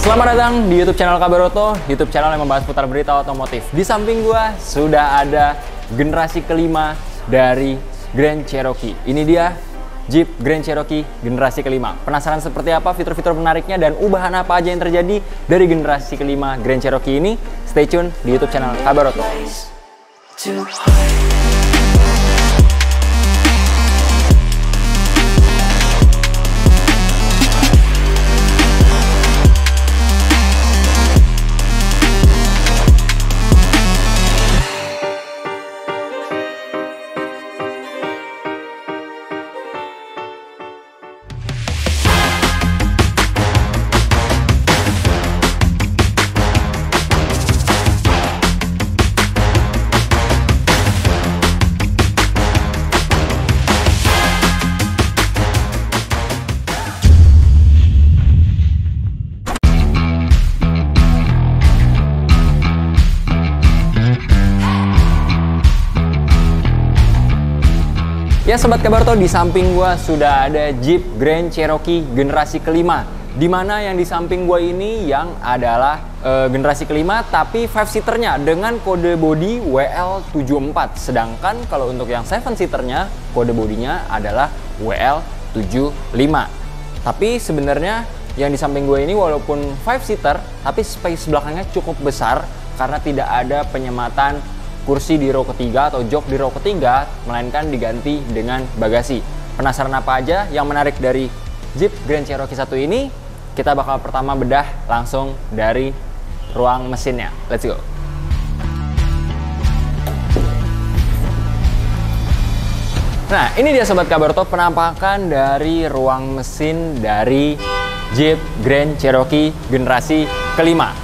Selamat datang di YouTube channel Kabar Oto, YouTube channel yang membahas putar berita otomotif. Di samping gua sudah ada generasi kelima dari Grand Cherokee. Ini dia Jeep Grand Cherokee generasi kelima. Penasaran seperti apa fitur-fitur menariknya dan ubahan apa aja yang terjadi dari generasi kelima Grand Cherokee ini? Stay tune di YouTube channel Kabar Oto. Ya Sobat Kabar Oto, di samping gua sudah ada Jeep Grand Cherokee generasi kelima. Dimana yang di samping gua ini yang adalah generasi kelima tapi 5-seaternya dengan kode bodi WL74. Sedangkan kalau untuk yang 7-seaternya kode bodinya adalah WL75. Tapi sebenarnya yang di samping gue ini walaupun 5-seater tapi space belakangnya cukup besar karena tidak ada penyematan kursi di row ketiga atau jok di row ketiga, melainkan diganti dengan bagasi. Penasaran apa aja yang menarik dari Jeep Grand Cherokee 1 ini? Kita bakal pertama bedah langsung dari ruang mesinnya. Let's go! Nah, ini dia Sobat Kabar Oto penampakan dari ruang mesin dari Jeep Grand Cherokee generasi kelima.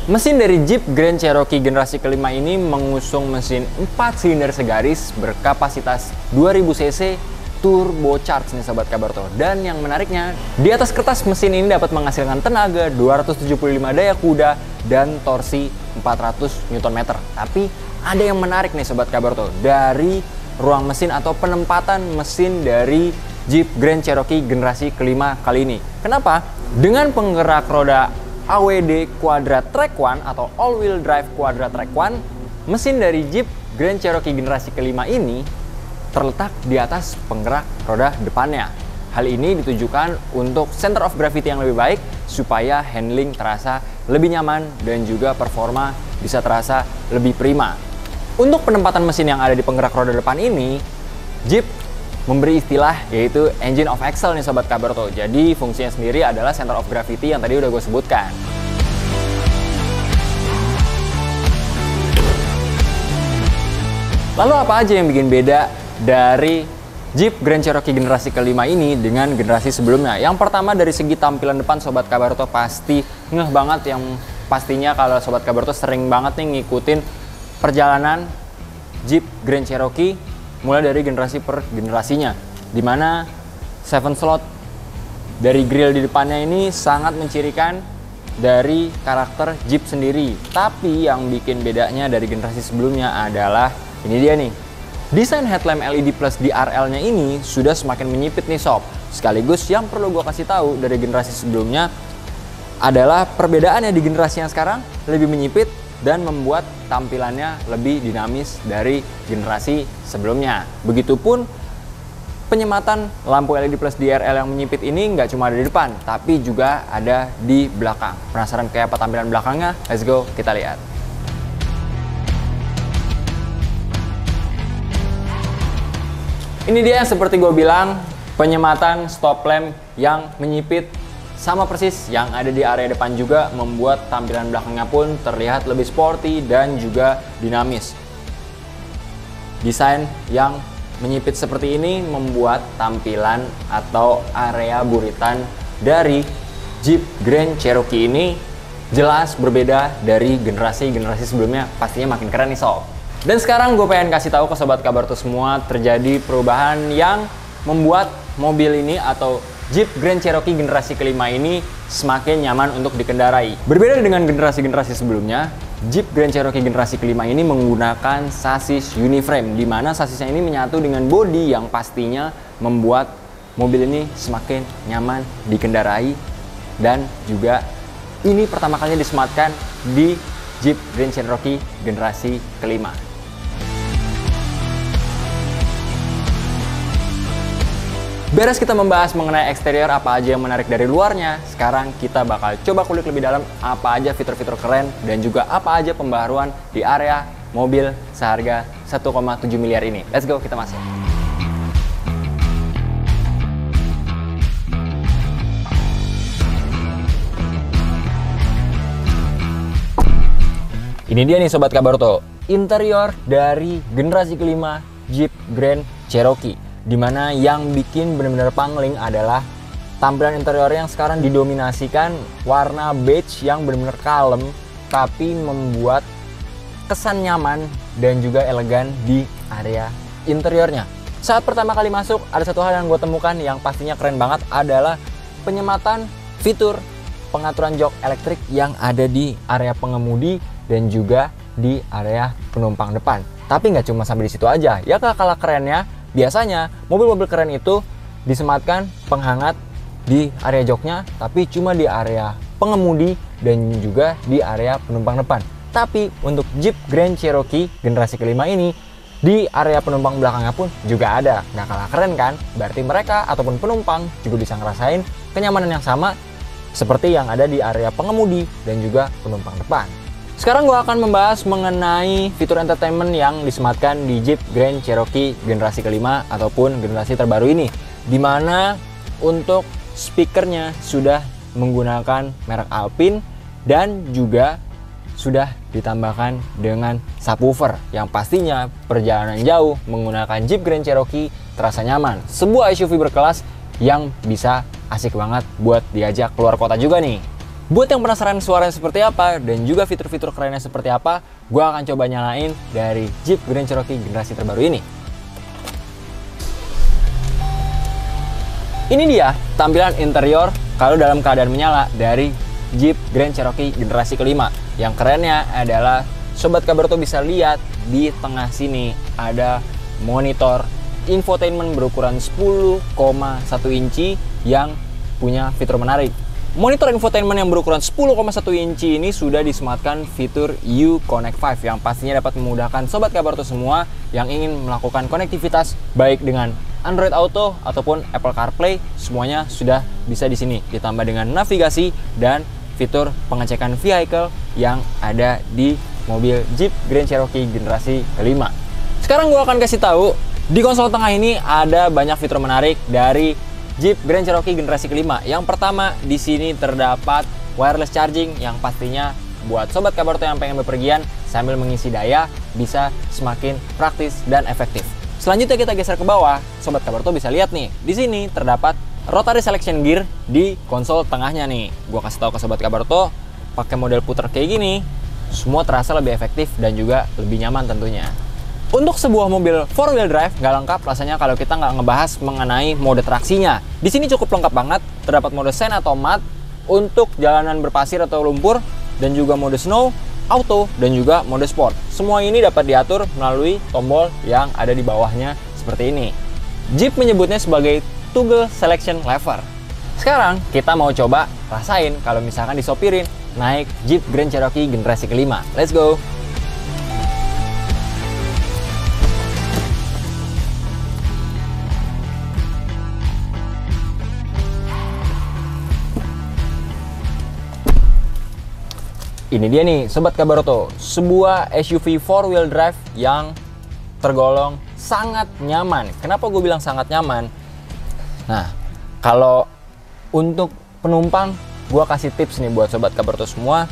Mesin dari Jeep Grand Cherokee generasi kelima ini mengusung mesin 4 silinder segaris berkapasitas 2000 cc turbocharged nih Sobat Kabar Oto. Dan yang menariknya, di atas kertas mesin ini dapat menghasilkan tenaga 275 daya kuda dan torsi 400 Nm. Tapi ada yang menarik nih Sobat Kabar Oto dari ruang mesin atau penempatan mesin dari Jeep Grand Cherokee generasi kelima kali ini. Kenapa? Dengan penggerak roda AWD Quadra Track 1 atau All Wheel Drive Quadra Track 1, mesin dari Jeep Grand Cherokee generasi kelima ini terletak di atas penggerak roda depannya. Hal ini ditujukan untuk center of gravity yang lebih baik supaya handling terasa lebih nyaman dan juga performa bisa terasa lebih prima. Untuk penempatan mesin yang ada di penggerak roda depan ini, Jeep memberi istilah yaitu Engine of Axle nih Sobat Kabar Oto. Jadi fungsinya sendiri adalah center of gravity yang tadi udah gue sebutkan. Lalu apa aja yang bikin beda dari Jeep Grand Cherokee generasi kelima ini dengan generasi sebelumnya? Yang pertama dari segi tampilan depan Sobat Kabar Oto pasti ngeh banget, yang pastinya kalau Sobat Kabar Oto sering banget nih ngikutin perjalanan Jeep Grand Cherokee mulai dari generasi per generasinya, dimana 7 slot dari grill di depannya ini sangat mencirikan dari karakter Jeep sendiri. Tapi yang bikin bedanya dari generasi sebelumnya adalah ini dia nih, desain headlamp LED plus DRL-nya ini sudah semakin menyipit nih sob. Sekaligus yang perlu gue kasih tahu dari generasi sebelumnya adalah perbedaannya di generasi yang sekarang lebih menyipit dan membuat tampilannya lebih dinamis dari generasi sebelumnya. Begitupun penyematan lampu LED plus DRL yang menyipit ini nggak cuma ada di depan, tapi juga ada di belakang. Penasaran kayak apa tampilan belakangnya? Let's go, kita lihat. Ini dia yang seperti gue bilang, penyematan stop lamp yang menyipit sama persis yang ada di area depan juga membuat tampilan belakangnya pun terlihat lebih sporty dan juga dinamis. Desain yang menyipit seperti ini membuat tampilan atau area buritan dari Jeep Grand Cherokee ini jelas berbeda dari generasi-generasi sebelumnya. Pastinya makin keren nih sob. Dan sekarang gue pengen kasih tahu ke Sobat Kabar Oto semua, terjadi perubahan yang membuat mobil ini atau Jeep Grand Cherokee generasi kelima ini semakin nyaman untuk dikendarai. Berbeda dengan generasi-generasi sebelumnya, Jeep Grand Cherokee generasi kelima ini menggunakan sasis uniframe, di mana sasisnya ini menyatu dengan bodi yang pastinya membuat mobil ini semakin nyaman dikendarai dan juga ini pertama kalinya disematkan di Jeep Grand Cherokee generasi kelima. Beres kita membahas mengenai eksterior apa aja yang menarik dari luarnya, sekarang kita bakal coba kulik lebih dalam apa aja fitur-fitur keren dan juga apa aja pembaharuan di area mobil seharga 1,7 miliar ini. Let's go, kita masuk. Ini dia nih Sobat Kabarto, interior dari generasi kelima Jeep Grand Cherokee. Dimana yang bikin benar-benar pangling adalah tampilan interior yang sekarang didominasikan warna beige yang benar-benar kalem, tapi membuat kesan nyaman dan juga elegan di area interiornya. Saat pertama kali masuk, ada satu hal yang gue temukan yang pastinya keren banget adalah penyematan fitur pengaturan jok elektrik yang ada di area pengemudi dan juga di area penumpang depan. Tapi nggak cuma sampai di situ aja, ya kalah kerennya. Biasanya mobil-mobil keren itu disematkan penghangat di area joknya, tapi cuma di area pengemudi dan juga di area penumpang depan. Tapi untuk Jeep Grand Cherokee generasi kelima ini, di area penumpang belakangnya pun juga ada. Nggak kalah keren kan? Berarti mereka ataupun penumpang juga bisa ngerasain kenyamanan yang sama seperti yang ada di area pengemudi dan juga penumpang depan. Sekarang gue akan membahas mengenai fitur entertainment yang disematkan di Jeep Grand Cherokee generasi kelima ataupun generasi terbaru ini. Dimana untuk speakernya sudah menggunakan merek Alpine dan juga sudah ditambahkan dengan subwoofer yang pastinya perjalanan jauh menggunakan Jeep Grand Cherokee terasa nyaman. Sebuah SUV berkelas yang bisa asik banget buat diajak keluar kota juga nih. Buat yang penasaran suaranya seperti apa dan juga fitur-fitur kerennya seperti apa, gue akan coba nyalain dari Jeep Grand Cherokee generasi terbaru ini. Ini dia tampilan interior kalau dalam keadaan menyala dari Jeep Grand Cherokee generasi kelima. Yang kerennya adalah Sobat Kabarto bisa lihat di tengah sini ada monitor infotainment berukuran 10,1 inci yang punya fitur menarik. Monitor infotainment yang berukuran 10,1 inci ini sudah disematkan fitur Uconnect 5 yang pastinya dapat memudahkan Sobat Kabarto semua yang ingin melakukan konektivitas baik dengan Android Auto ataupun Apple CarPlay, semuanya sudah bisa di sini. Ditambah dengan navigasi dan fitur pengecekan vehicle yang ada di mobil Jeep Grand Cherokee generasi kelima. Sekarang gue akan kasih tahu di konsol tengah ini ada banyak fitur menarik dari Jeep Grand Cherokee generasi kelima. Yang pertama, di sini terdapat wireless charging yang pastinya buat Sobat Kabarto yang pengen bepergian sambil mengisi daya bisa semakin praktis dan efektif. Selanjutnya kita geser ke bawah, Sobat Kabarto bisa lihat nih, di sini terdapat rotary selection gear di konsol tengahnya nih. Gua kasih tahu ke Sobat Kabarto, pakai model puter kayak gini, semua terasa lebih efektif dan juga lebih nyaman tentunya. Untuk sebuah mobil 4-wheel drive nggak lengkap rasanya kalau kita nggak ngebahas mengenai mode traksinya. Di sini cukup lengkap banget, terdapat mode Sand atau Mud untuk jalanan berpasir atau lumpur, dan juga mode Snow, Auto, dan juga mode Sport. Semua ini dapat diatur melalui tombol yang ada di bawahnya seperti ini. Jeep menyebutnya sebagai Toggle Selection Lever. Sekarang kita mau coba rasain kalau misalkan disopirin naik Jeep Grand Cherokee generasi kelima. Let's go! Ini dia nih Sobat Kabarto, sebuah SUV 4-wheel drive yang tergolong sangat nyaman. Kenapa gue bilang sangat nyaman? Nah, kalau untuk penumpang, gue kasih tips nih buat Sobat Kabarto semua.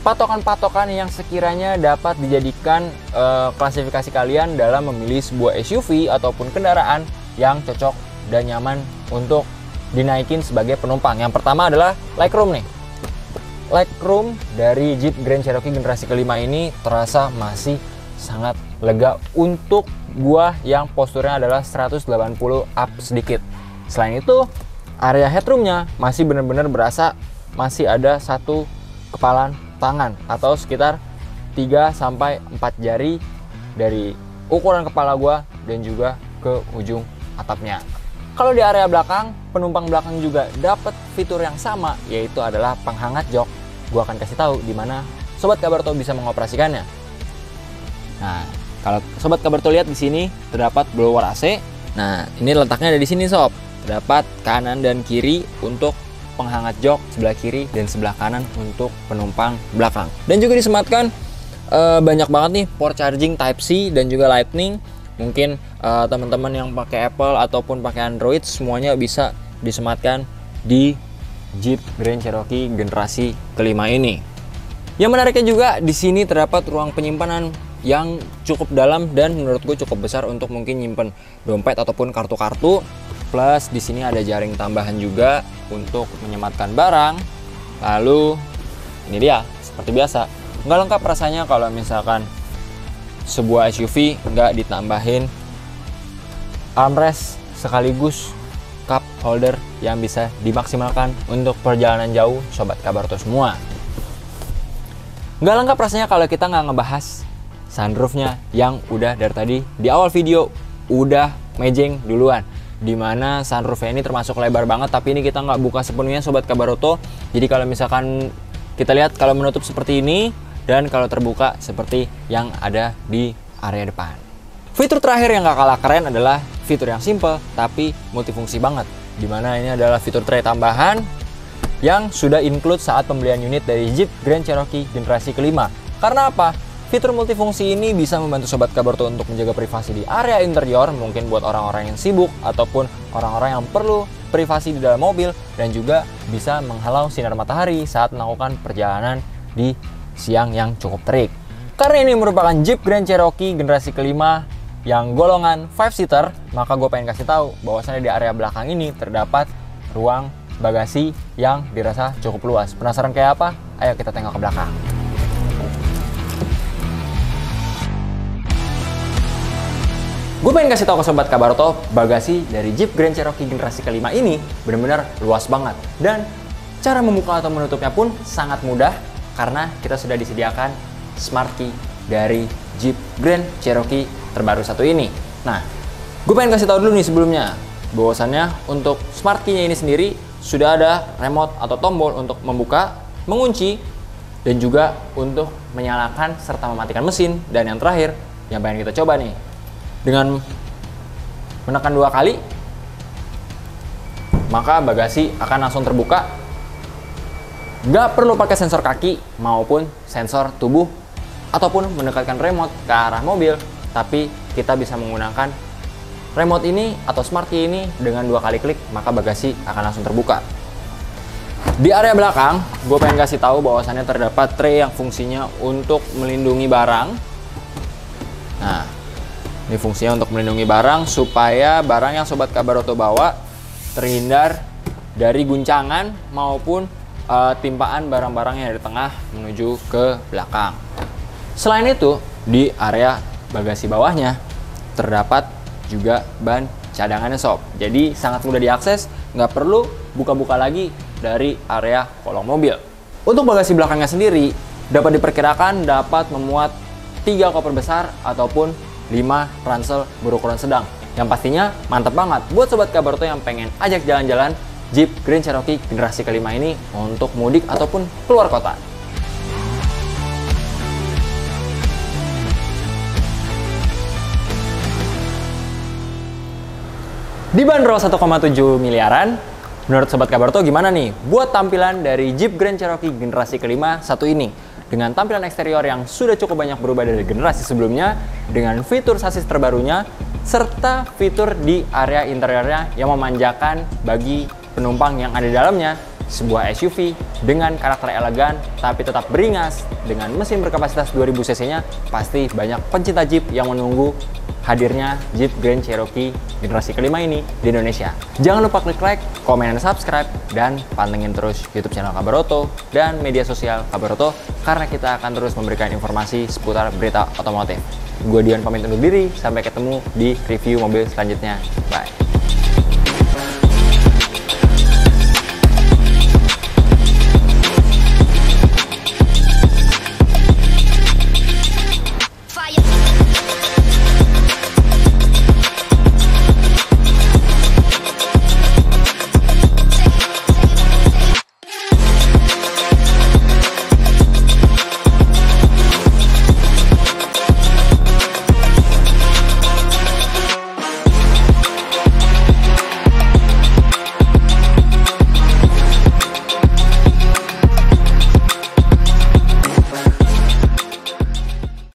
Patokan-patokan yang sekiranya dapat dijadikan klasifikasi kalian dalam memilih sebuah SUV ataupun kendaraan yang cocok dan nyaman untuk dinaikin sebagai penumpang. Yang pertama adalah legroom nih. Legroom dari Jeep Grand Cherokee generasi kelima ini terasa masih sangat lega untuk gua yang posturnya adalah 180 up sedikit. Selain itu, area headroomnya masih benar-benar berasa masih ada satu kepalan tangan atau sekitar 3-4 jari dari ukuran kepala gua dan juga ke ujung atapnya. Kalau di area belakang, penumpang belakang juga dapat fitur yang sama, yaitu adalah penghangat jok. Gua akan kasih tahu di mana Sobat Kabarto bisa mengoperasikannya. Nah, kalau Sobat Kabarto lihat di sini terdapat blower AC. Nah, ini letaknya ada di sini sob. Terdapat kanan dan kiri untuk penghangat jok, sebelah kiri dan sebelah kanan untuk penumpang belakang. Dan juga disematkan banyak banget nih port charging Type C dan juga Lightning. Mungkin teman-teman yang pakai Apple ataupun pakai Android semuanya bisa disematkan di Jeep Grand Cherokee generasi kelima ini. Yang menariknya juga di sini terdapat ruang penyimpanan yang cukup dalam dan menurut gue cukup besar untuk mungkin nyimpen dompet ataupun kartu-kartu. Plus di sini ada jaring tambahan juga untuk menyematkan barang. Lalu ini dia seperti biasa. Nggak lengkap rasanya kalau misalkan sebuah SUV nggak ditambahin armrest sekaligus cup holder yang bisa dimaksimalkan untuk perjalanan jauh Sobat Kabarto semua. Nggak lengkap rasanya kalau kita nggak ngebahas sunroofnya yang udah dari tadi di awal video udah mejeng duluan. Dimana sunroofnya ini termasuk lebar banget, tapi ini kita nggak buka sepenuhnya Sobat Kabarto. Jadi kalau misalkan kita lihat kalau menutup seperti ini dan kalau terbuka seperti yang ada di area depan. Fitur terakhir yang nggak kalah keren adalah fitur yang simple tapi multifungsi banget. Dimana ini adalah fitur tray tambahan yang sudah include saat pembelian unit dari Jeep Grand Cherokee generasi kelima. Karena apa? Fitur multifungsi ini bisa membantu Sobat Kabarto untuk menjaga privasi di area interior, mungkin buat orang-orang yang sibuk ataupun orang-orang yang perlu privasi di dalam mobil, dan juga bisa menghalau sinar matahari saat melakukan perjalanan di siang yang cukup terik. Karena ini merupakan Jeep Grand Cherokee generasi kelima yang golongan 5-seater, maka gue pengen kasih tahu bahwasannya di area belakang ini terdapat ruang bagasi yang dirasa cukup luas. Penasaran kayak apa? Ayo kita tengok ke belakang. Gue pengen kasih tahu ke Sobat Kabarto, bagasi dari Jeep Grand Cherokee generasi kelima ini benar-benar luas banget. Dan cara membuka atau menutupnya pun sangat mudah karena kita sudah disediakan Smart Key dari Jeep Grand Cherokee terbaru satu ini. Nah, gue pengen kasih tahu dulu nih sebelumnya, bahwasannya untuk Smart Key-nya ini sendiri sudah ada remote atau tombol untuk membuka, mengunci, dan juga untuk menyalakan serta mematikan mesin. Dan yang terakhir, yang pengen kita coba nih, dengan menekan 2 kali, maka bagasi akan langsung terbuka. Nggak perlu pakai sensor kaki maupun sensor tubuh ataupun mendekatkan remote ke arah mobil, tapi kita bisa menggunakan remote ini atau Smart Key ini dengan 2 kali klik, maka bagasi akan langsung terbuka. Di area belakang, gue pengen kasih tahu bahwasannya terdapat tray yang fungsinya untuk melindungi barang. Nah, ini fungsinya untuk melindungi barang supaya barang yang Sobat Kabarto bawa terhindar dari guncangan maupun timpaan barang-barang yang dari tengah menuju ke belakang. Selain itu, di area bagasi bawahnya terdapat juga ban cadangannya sob. Jadi sangat mudah diakses, nggak perlu buka-buka lagi dari area kolong mobil. Untuk bagasi belakangnya sendiri dapat diperkirakan dapat memuat 3 koper besar ataupun 5 ransel berukuran sedang. Yang pastinya mantap banget buat Sobat Kabarto yang pengen ajak jalan-jalan Jeep Grand Cherokee generasi kelima ini untuk mudik ataupun keluar kota. Dibanderol 1,7 miliaran, menurut Sobat Kabarto gimana nih buat tampilan dari Jeep Grand Cherokee generasi kelima satu ini? Dengan tampilan eksterior yang sudah cukup banyak berubah dari generasi sebelumnya, dengan fitur sasis terbarunya, serta fitur di area interiornya yang memanjakan bagi penumpang yang ada di dalamnya. Sebuah SUV dengan karakter elegan tapi tetap beringas dengan mesin berkapasitas 2000 cc-nya, pasti banyak pencinta Jeep yang menunggu hadirnya Jeep Grand Cherokee generasi kelima ini di Indonesia. Jangan lupa klik like, komen, dan subscribe, dan pantengin terus YouTube channel Kabaroto dan media sosial Kabaroto karena kita akan terus memberikan informasi seputar berita otomotif. Gue Dion pamit undur diri, sampai ketemu di review mobil selanjutnya. Bye.